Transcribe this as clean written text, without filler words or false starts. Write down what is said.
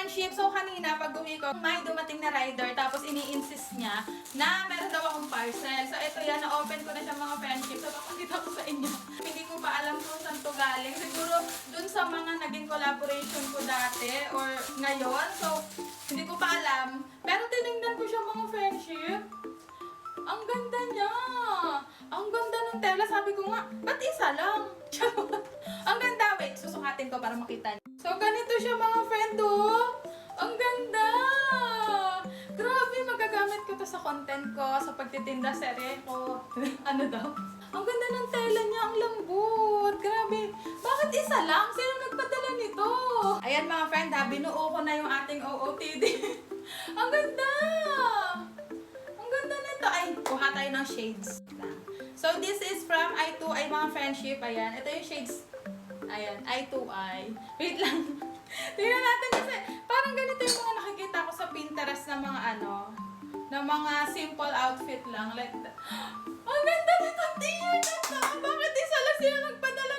friendship. So, kanina, pag uwi ko, may dumating na rider, tapos ini-insist niya na meron daw akong parcel. So, ito yan, na-open ko na siya mga friendship. So, papakita ko sa inyo. Hindi ko pa alam kung saan to galing. Siguro, dun sa mga naging collaboration ko dati, or ngayon. So, hindi ko pa alam. Pero tinignan ko siya mga friendship. Ang ganda niya! Ang ganda ng tela. Sabi ko nga, ba't isa lang? Ang ganda. Wait, susukatin ko para makita niyo. So, ganito siya mga friend, oh. Ang ganda! Grabe, magagamit ko to sa content ko, sa pagtitinda serye ko. Ano daw? Ang ganda ng tela niya, ang lambot. Grabe. Bakit isa lang? Sino nagpadala nito? Ayan mga friend, ha, binuo ko na yung ating OOTD. Ang ganda! Ang ganda nito. Ay, kuha tayo ng shades. So, this is from I2I mga friendship. Ayan, ito yung shades. Ayan, I2I. Wait lang. Tingnan natin kasi parang ganito yung mga nakikita ko sa Pinterest na mga ano, na mga simple outfit lang. Like, ang ganda nito t-shirt na to. Bakit isa lang sila nagpadala